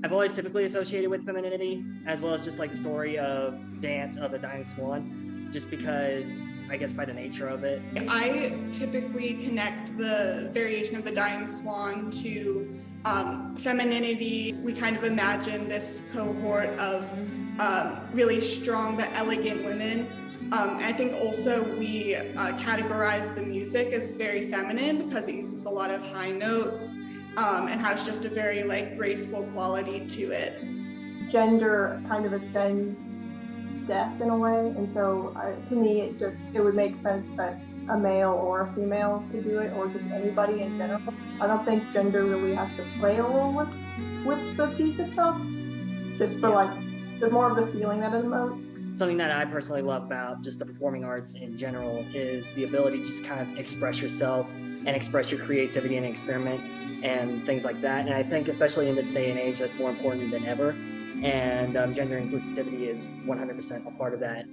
I've always typically associated with femininity, as well as just like the story of dance of the dying swan, just because I guess by the nature of it. I typically connect the variation of the dying swan to femininity. We kind of imagine this cohort of really strong but elegant women. I think also we categorize the music as very feminine because it uses a lot of high notes and has just a very like graceful quality to it. Gender kind of ascends death in a way, and so to me it would make sense that a male or a female could do it, or just anybody in general. I don't think gender really has to play a role with the piece itself, just for like the more of the feeling that it emotes. Something that I personally love about just the performing arts in general is the ability to just kind of express yourself and express your creativity and experiment and things like that. And I think especially in this day and age, that's more important than ever. And gender inclusivity is 100% a part of that,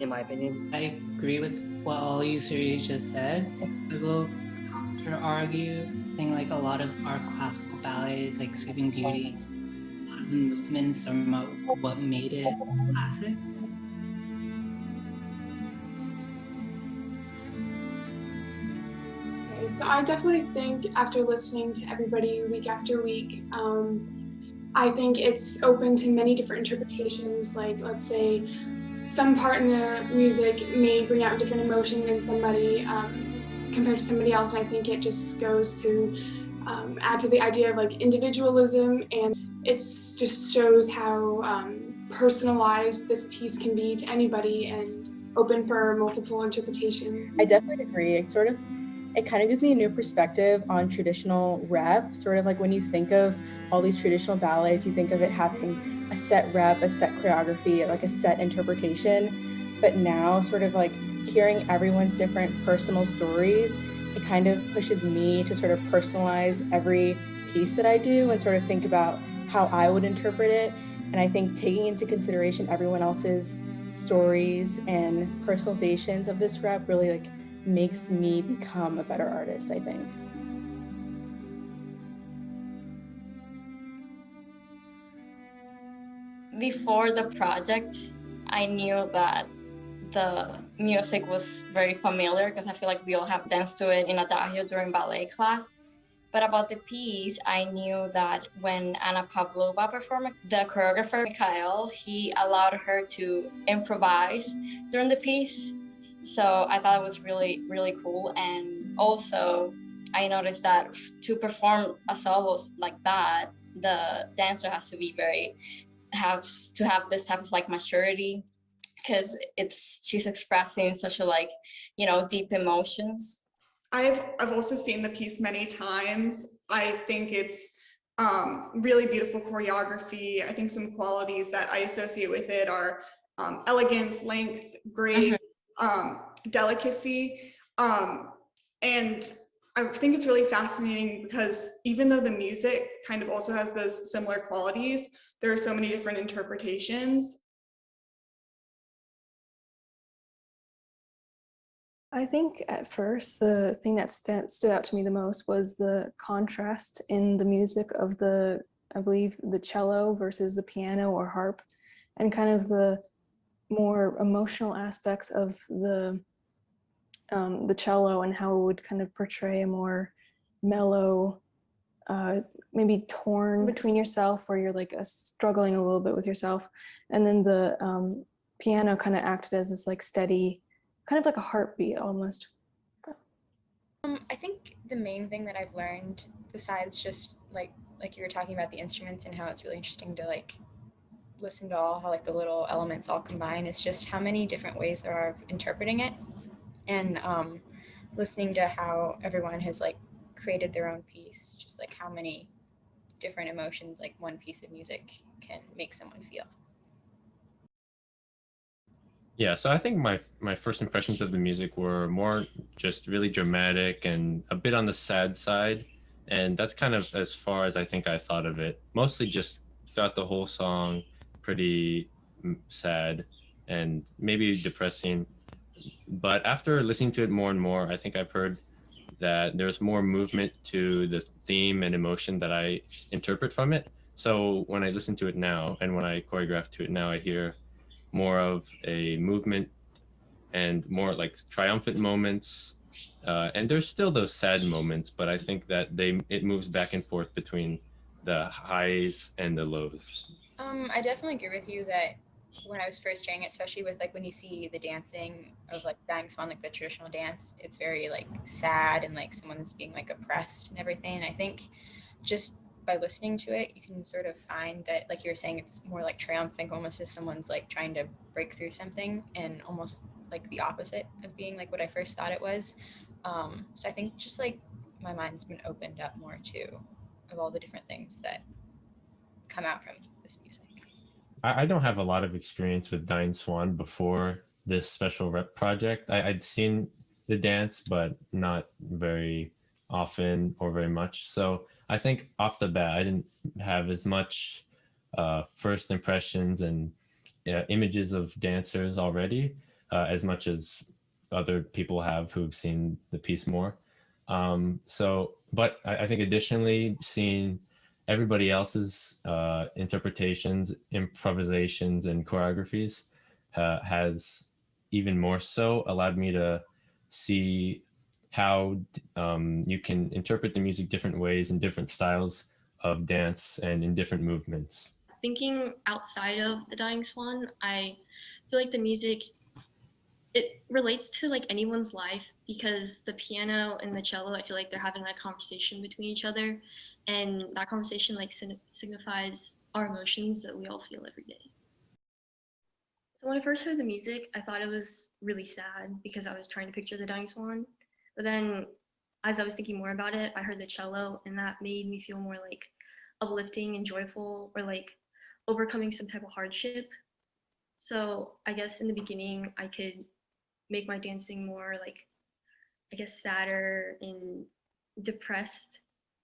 in my opinion. I agree with what all you three just said. I will counter argue, saying like a lot of our classical ballets, like Sleeping Beauty, a lot of the movements are what made it classic. Okay, so I definitely think after listening to everybody week after week, I think it's open to many different interpretations. Like, let's say some part in the music may bring out different emotion in somebody compared to somebody else. And I think it just goes to add to the idea of like individualism, and it's just shows how personalized this piece can be to anybody and open for multiple interpretation. I definitely agree. It kind of gives me a new perspective on traditional rep. Sort of like when you think of all these traditional ballets, you think of it having a set rep, a set choreography, like a set interpretation. But now sort of like hearing everyone's different personal stories, it kind of pushes me to sort of personalize every piece that I do and sort of think about how I would interpret it. And I think taking into consideration everyone else's stories and personalizations of this rep really like makes me become a better artist, I think. Before the project, I knew that the music was very familiar because I feel like we all have danced to it in adagio during ballet class. But about the piece, I knew that when Anna Pavlova performed, the choreographer, Mikhail, he allowed her to improvise during the piece. So I thought it was really, really cool. And also, I noticed that to perform a solo like that, the dancer has to have this type of like maturity, because she's expressing such a like, deep emotions. I've also seen the piece many times. I think it's really beautiful choreography. I think some qualities that I associate with it are elegance, length, grace, delicacy. And I think it's really fascinating because even though the music kind of also has those similar qualities, there are so many different interpretations. I think at first the thing that stood out to me the most was the contrast in the music of I believe the cello versus the piano or harp, and kind of the more emotional aspects of the cello and how it would kind of portray a more mellow, maybe torn between yourself, where you're like struggling a little bit with yourself, and then the piano kind of acted as this like steady, kind of like a heartbeat almost. I think the main thing that I've learned, besides just like you were talking about the instruments and how it's really interesting to like listen to how like the little elements all combine, is just how many different ways there are of interpreting it, and listening to how everyone has like created their own piece, just like how many different emotions like one piece of music can make someone feel. Yeah, so I think my first impressions of the music were more just really dramatic and a bit on the sad side. And that's kind of as far as I think I thought of it. Mostly just throughout the whole song, pretty sad and maybe depressing. But after listening to it more and more, I think I've heard that there's more movement to the theme and emotion that I interpret from it. So when I listen to it now and when I choreograph to it now, I hear more of a movement and more like triumphant moments. And there's still those sad moments, but I think that it moves back and forth between the highs and the lows. I definitely agree with you that when I was first hearing it, especially with like when you see the dancing of like Dying Swan, like the traditional dance, it's very like sad and like someone's being like oppressed and everything. And I think just by listening to it, you can sort of find that, like you were saying, it's more like triumphant, almost as someone's like trying to break through something, and almost like the opposite of being like what I first thought it was. So I think just like my mind's been opened up more to of all the different things that come out from this music. I don't have a lot of experience with Dying Swan before this special rep project. I'd seen the dance, but not very often or very much. So I think off the bat, I didn't have as much first impressions and images of dancers already, as much as other people have who've seen the piece more. But I think additionally, seeing everybody else's interpretations, improvisations, and choreographies has even more so allowed me to see how you can interpret the music different ways in different styles of dance and in different movements. Thinking outside of the Dying Swan, I feel like the music, it relates to like anyone's life because the piano and the cello, I feel like they're having that conversation between each other, and that conversation like signifies our emotions that we all feel every day. So when I first heard the music, I thought it was really sad because I was trying to picture the Dying Swan. But then as I was thinking more about it, I heard the cello and that made me feel more like uplifting and joyful, or like overcoming some type of hardship. So I guess in the beginning, I could make my dancing more like, I guess, sadder and depressed.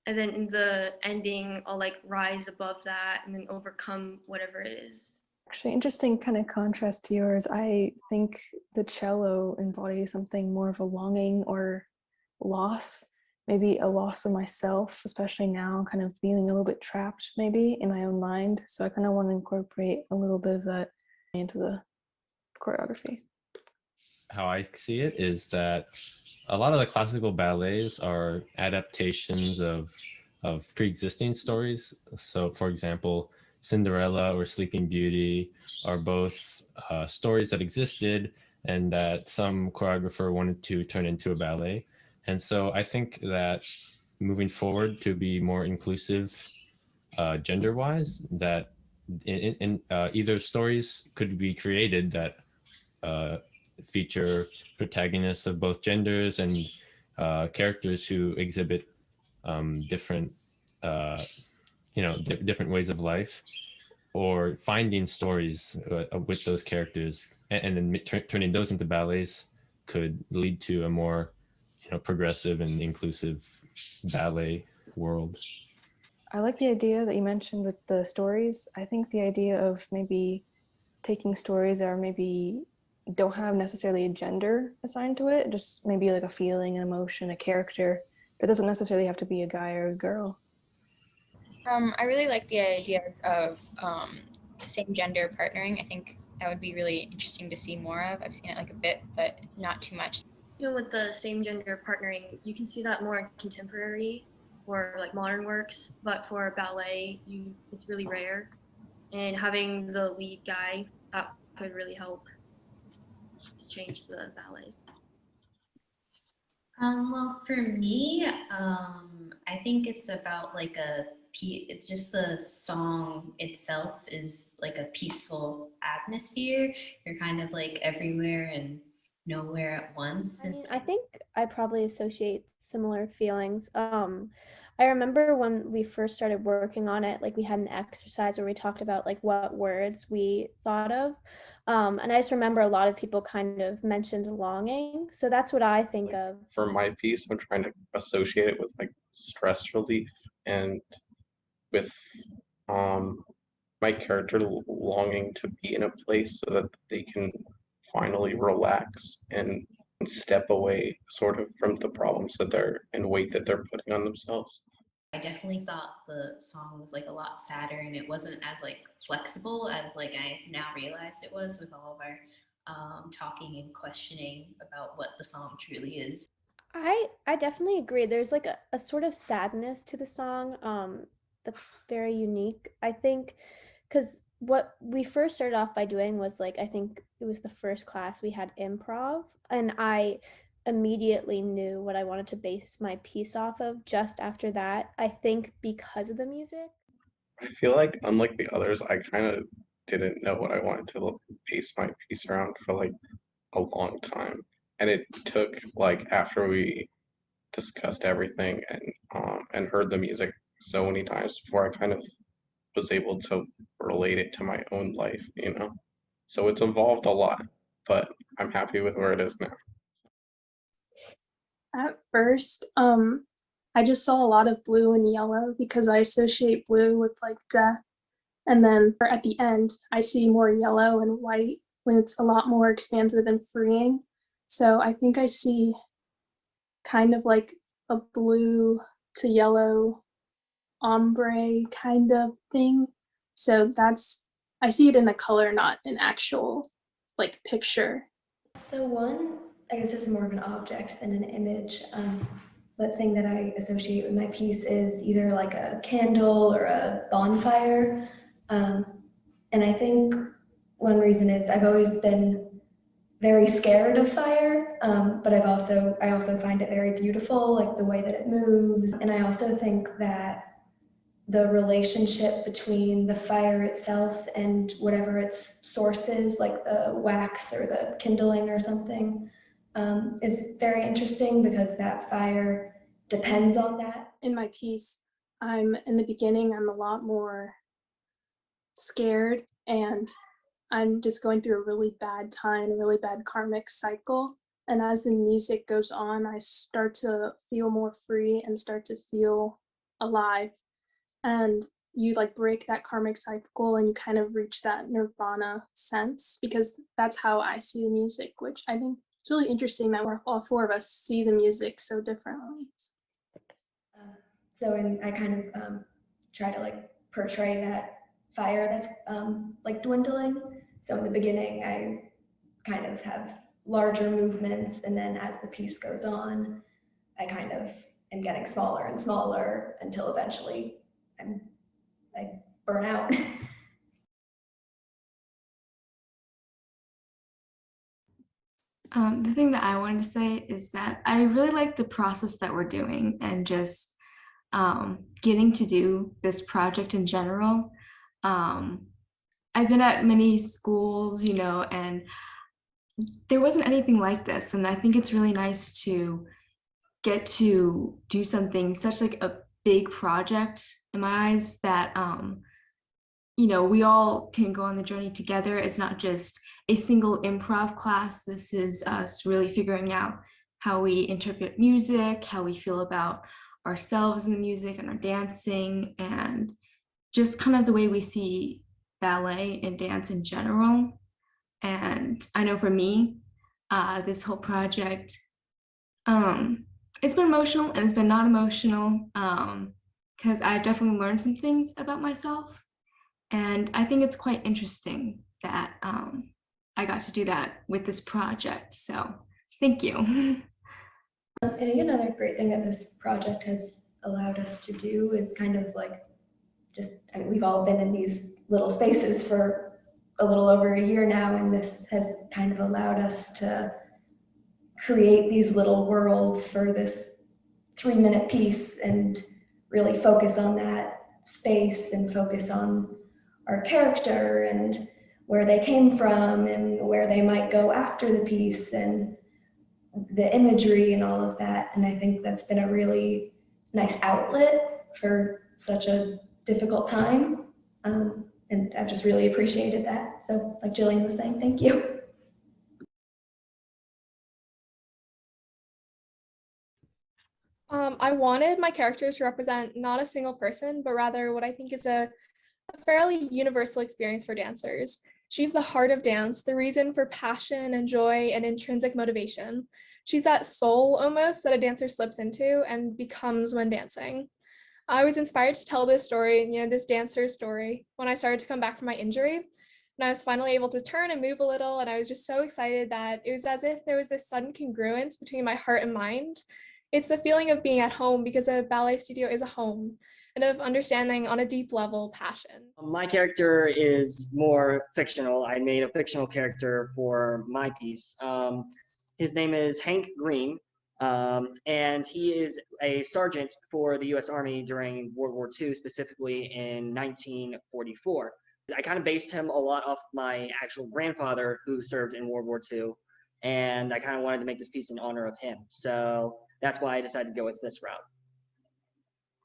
And then in the ending, I'll like rise above that and then overcome whatever it is. Actually, interesting kind of contrast to yours. I think the cello embodies something more of a longing or loss, maybe a loss of myself, especially now, kind of feeling a little bit trapped maybe in my own mind. So I kind of want to incorporate a little bit of that into the choreography. How I see it is that a lot of the classical ballets are adaptations of pre-existing stories. So, for example, Cinderella or Sleeping Beauty are both stories that existed and that some choreographer wanted to turn into a ballet. And so, I think that moving forward to be more inclusive, gender-wise, that either stories could be created that uh, feature protagonists of both genders and characters who exhibit different, uh, different ways of life, or finding stories with those characters and then turning those into ballets could lead to a more, progressive and inclusive ballet world. I like the idea that you mentioned with the stories. I think the idea of maybe taking stories that are maybe don't have necessarily a gender assigned to it, just maybe like a feeling, an emotion, a character. That doesn't necessarily have to be a guy or a girl. I really like the ideas of same gender partnering. I think that would be really interesting to see more of. I've seen it like a bit, but not too much. Even with the same gender partnering, you can see that more in contemporary or like modern works, but for ballet, it's really rare. And having the lead guy, that could really help to change the ballet. Well, for me, I think it's about like it's just the song itself is like a peaceful atmosphere. You're kind of like everywhere and nowhere at once. I mean, I think I probably associate similar feelings. I remember when we first started working on it, like we had an exercise where we talked about like what words we thought of. And I just remember a lot of people kind of mentioned longing. So that's what I think of. For my piece, I'm trying to associate it with like stress relief and with my character longing to be in a place so that they can finally relax and step away sort of from the problems that they're and weight that they're putting on themselves. I definitely thought the song was like a lot sadder and it wasn't as like flexible as like I now realized it was with all of our talking and questioning about what the song truly is. I definitely agree. There's like a sort of sadness to the song that's very unique. I think because what we first started off by doing was like I think it was the first class we had improv, and I immediately knew what I wanted to base my piece off of just after that. I think because of the music. I feel like unlike the others, I kind of didn't know what I wanted to base my piece around for like a long time. And it took like after we discussed everything and heard the music so many times before I kind of was able to relate it to my own life, you know? So it's evolved a lot, but I'm happy with where it is now. At first, I just saw a lot of blue and yellow because I associate blue with like death. And then at the end, I see more yellow and white when it's a lot more expansive and freeing. So I think I see kind of like a blue to yellow ombre kind of thing. So I see it in the color, not an actual like picture. So one, I guess this is more of an object than an image, but thing that I associate with my piece is either like a candle or a bonfire. And I think one reason is I've always been very scared of fire, but I also find it very beautiful, like the way that it moves. And I also think that the relationship between the fire itself and whatever its source is, like the wax or the kindling or something, is very interesting because that fire depends on that. In my piece, in the beginning, I'm a lot more scared and I'm just going through a really bad time, a really bad karmic cycle. And as the music goes on, I start to feel more free and start to feel alive. And you like break that karmic cycle and you kind of reach that nirvana sense, because that's how I see the music, which I think it's really interesting that all four of us see the music so differently. I kind of try to like portray that fire that's like dwindling. So in the beginning, I kind of have larger movements, and then as the piece goes on, I kind of am getting smaller and smaller until eventually I burn out. The thing that I wanted to say is that I really like the process that we're doing and just getting to do this project in general. I've been at many schools, you know, and there wasn't anything like this. And I think it's really nice to get to do something such like a big project in my eyes that you know, we all can go on the journey together. It's not just a single improv class. This is us really figuring out how we interpret music, how we feel about ourselves in the music and our dancing, and just kind of the way we see ballet and dance in general. And I know for me, this whole project, it's been emotional and it's been not emotional, because I've definitely learned some things about myself. And I think it's quite interesting that I got to do that with this project. So thank you. I think another great thing that this project has allowed us to do is kind of like we've all been in these little spaces for a little over a year now, and this has kind of allowed us to create these little worlds for this 3-minute piece and really focus on that space and focus on our character and where they came from and where they might go after the piece and the imagery and all of that. And I think that's been a really nice outlet for such a difficult time. And I've just really appreciated that. So like Jillian was saying, thank you. I wanted my characters to represent not a single person, but rather what I think is a fairly universal experience for dancers. She's the heart of dance, the reason for passion and joy and intrinsic motivation. She's that soul almost that a dancer slips into and becomes when dancing. I was inspired to tell this story, this dancer's story, when I started to come back from my injury. And I was finally able to turn and move a little, and I was just so excited that it was as if there was this sudden congruence between my heart and mind. It's the feeling of being at home because a ballet studio is a home, and of understanding on a deep level passion. My character is more fictional. I made a fictional character for my piece. His name is Hank Green, and he is a sergeant for the U.S. Army during World War II, specifically in 1944. I kind of based him a lot off my actual grandfather who served in World War II, and I kind of wanted to make this piece in honor of him. So that's why I decided to go with this route.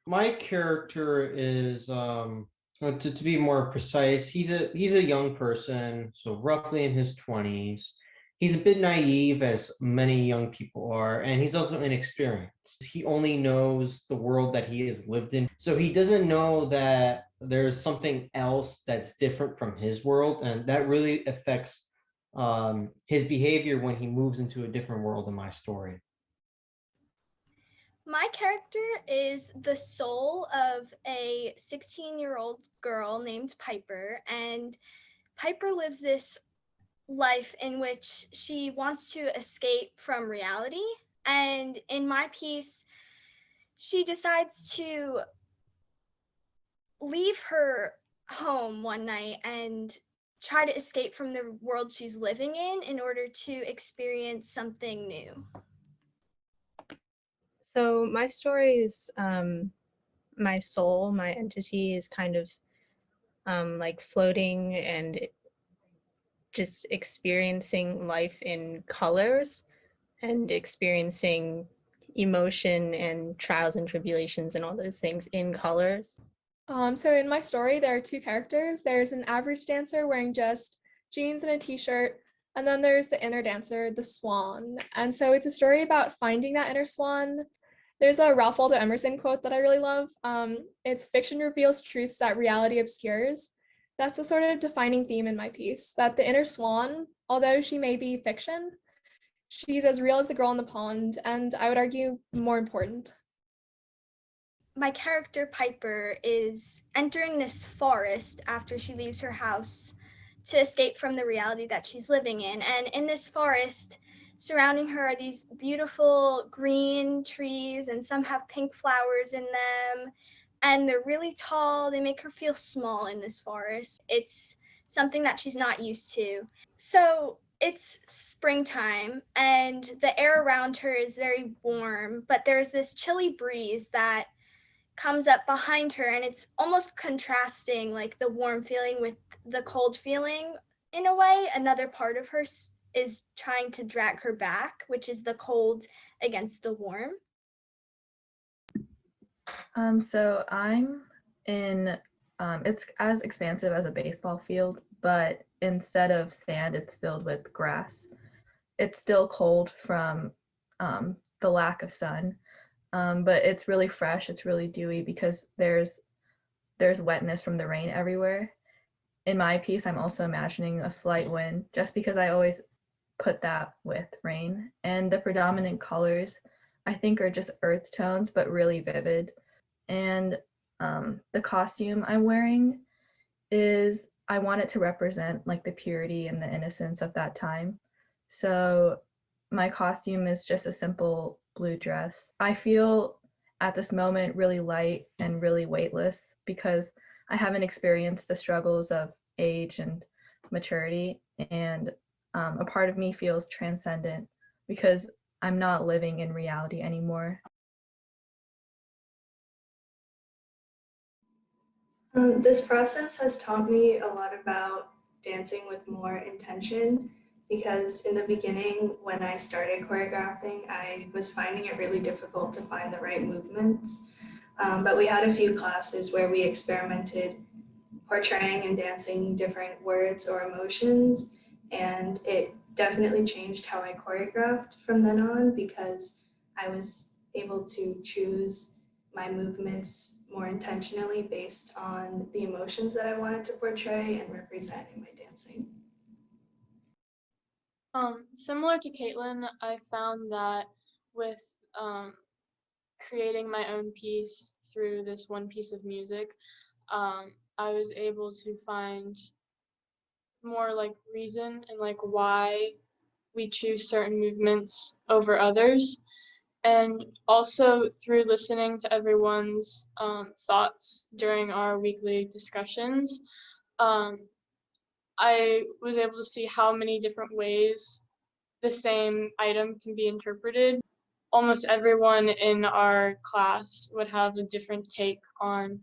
My character is to be more precise, he's a young person, so roughly in his 20s. He's a bit naive, as many young people are, and he's also inexperienced. He only knows the world that he has lived in, so he doesn't know that there's something else that's different from his world, and that really affects his behavior when he moves into a different world in my story. My character is the soul of a 16-year-old girl named Piper, and Piper lives this life in which she wants to escape from reality. And in my piece, she decides to leave her home one night and try to escape from the world she's living in order to experience something new. So my story is my soul, my entity is kind of like floating and just experiencing life in colors and experiencing emotion and trials and tribulations and all those things in colors. So in my story, there are two characters. There's an average dancer wearing just jeans and a t-shirt, and then there's the inner dancer, the swan. And so it's a story about finding that inner swan. There's a Ralph Waldo Emerson quote that I really love. It's fiction reveals truths that reality obscures. That's a sort of defining theme in my piece, that the inner swan, although she may be fiction, she's as real as the girl in the pond, and I would argue more important. My character Piper is entering this forest after she leaves her house to escape from the reality that she's living in. And in this forest, surrounding her are these beautiful green trees, and some have pink flowers in them. And they're really tall. They make her feel small in this forest. It's something that she's not used to. So it's springtime, and the air around her is very warm, but there's this chilly breeze that comes up behind her, and it's almost contrasting, like the warm feeling with the cold feeling. In a way, another part of her is trying to drag her back, which is the cold against the warm. So I'm in, it's as expansive as a baseball field, but instead of sand, it's filled with grass. It's still cold from the lack of sun, but it's really fresh. It's really dewy because there's wetness from the rain everywhere. In my piece, I'm also imagining a slight wind, just because I always put that with rain. And the predominant colors, I think, are just earth tones, but really vivid. And the costume I'm wearing is, I want it to represent like the purity and the innocence of that time. So my costume is just a simple blue dress. I feel at this moment really light and really weightless because I haven't experienced the struggles of age and maturity, and a part of me feels transcendent because I'm not living in reality anymore. This process has taught me a lot about dancing with more intention, because in the beginning, when I started choreographing, I was finding it really difficult to find the right movements. But we had a few classes where we experimented portraying and dancing different words or emotions, and it definitely changed how I choreographed from then on, because I was able to choose my movements more intentionally based on the emotions that I wanted to portray and represent in my dancing. Similar to Caitlin, I found that with creating my own piece through this one piece of music, I was able to find more like reason and like why we choose certain movements over others. And also through listening to everyone's thoughts during our weekly discussions, um, I was able to see how many different ways the same item can be interpreted. Almost everyone in our class would have a different take on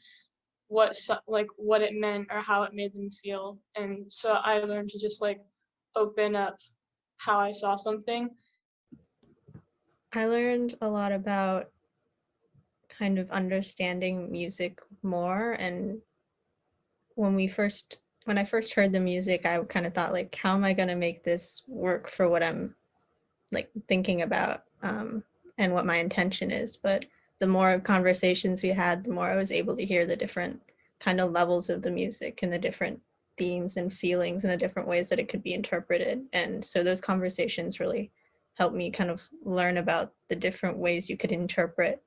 what it meant or how it made them feel. And so I learned to just like open up how I saw something. I learned a lot about kind of understanding music more, and when I first heard the music, I kind of thought like, how am I going to make this work for what I'm like thinking about, and what my intention is. But the more conversations we had, the more I was able to hear the different kind of levels of the music and the different themes and feelings and the different ways that it could be interpreted. And so those conversations really helped me kind of learn about the different ways you could interpret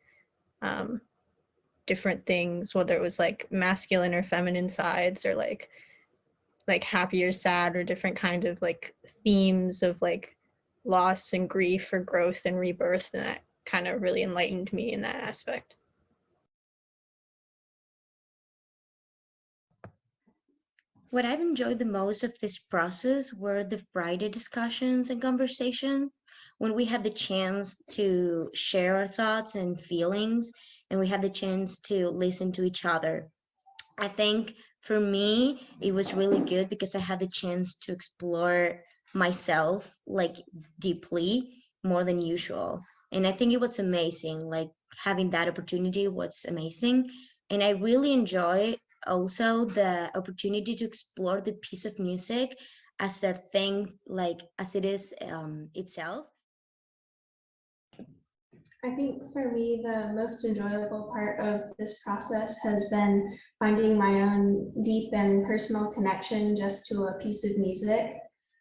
different things, whether it was like masculine or feminine sides, or like happy or sad, or different kind of like themes of like loss and grief or growth and rebirth. And that kind of really enlightened me in that aspect. What I've enjoyed the most of this process were the Friday discussions and conversation when we had the chance to share our thoughts and feelings, and we had the chance to listen to each other. I think for me, it was really good because I had the chance to explore myself like deeply more than usual. And I think it was amazing. Like having that opportunity was amazing. And I really enjoy also the opportunity to explore the piece of music as a thing, like as it is itself. I think for me, the most enjoyable part of this process has been finding my own deep and personal connection just to a piece of music.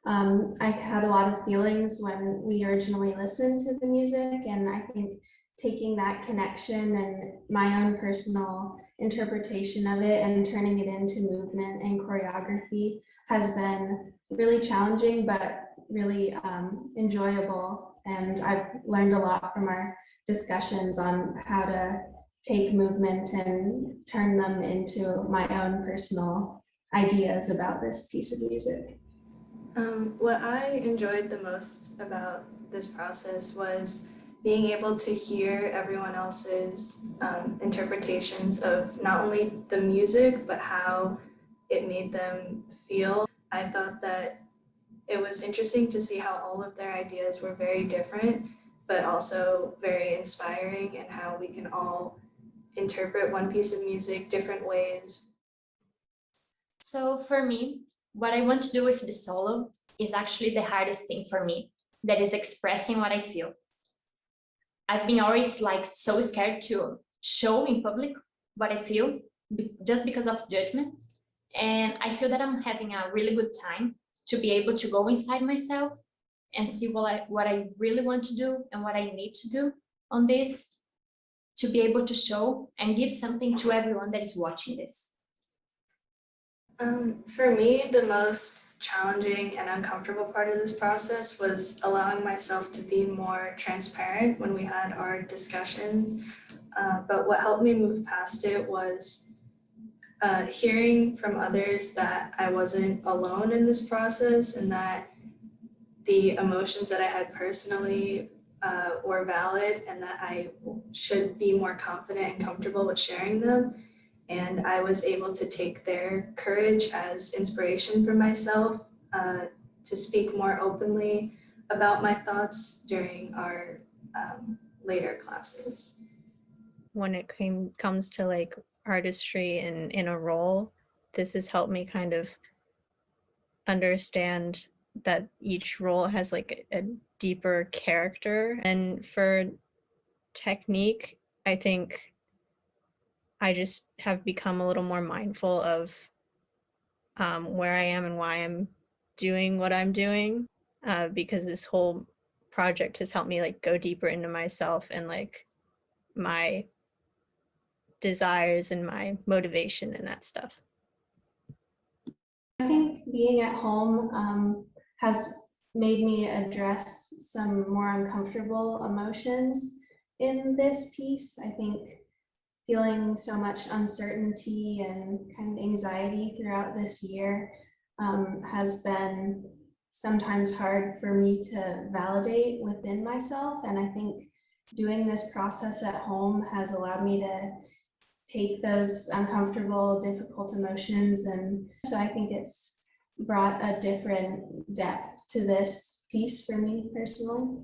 I had a lot of feelings when we originally listened to the music, and I think taking that connection and my own personal interpretation of it and turning it into movement and choreography has been really challenging, but really enjoyable. And I've learned a lot from our discussions on how to take movement and turn them into my own personal ideas about this piece of music. What I enjoyed the most about this process was being able to hear everyone else's interpretations of not only the music, but how it made them feel. I thought that it was interesting to see how all of their ideas were very different, but also very inspiring, and how we can all interpret one piece of music different ways. So for me, what I want to do with the solo is actually the hardest thing for me, that is expressing what I feel. I've been always like so scared to show in public what I feel just because of judgment. And I feel that I'm having a really good time to be able to go inside myself and see what I really want to do and what I need to do on this, to be able to show and give something to everyone that is watching this. For me, the most challenging and uncomfortable part of this process was allowing myself to be more transparent when we had our discussions. But what helped me move past it was hearing from others that I wasn't alone in this process, and that the emotions that I had personally were valid, and that I should be more confident and comfortable with sharing them. And I was able to take their courage as inspiration for myself to speak more openly about my thoughts during our later classes. When it comes to like artistry and in a role, this has helped me kind of understand that each role has like a deeper character. And for technique, I think I just have become a little more mindful of where I am and why I'm doing what I'm doing, because this whole project has helped me like go deeper into myself and like my desires and my motivation and that stuff. I think being at home has made me address some more uncomfortable emotions in this piece. I think feeling so much uncertainty and kind of anxiety throughout this year has been sometimes hard for me to validate within myself. And I think doing this process at home has allowed me to take those uncomfortable, difficult emotions. And so I think it's brought a different depth to this piece for me personally.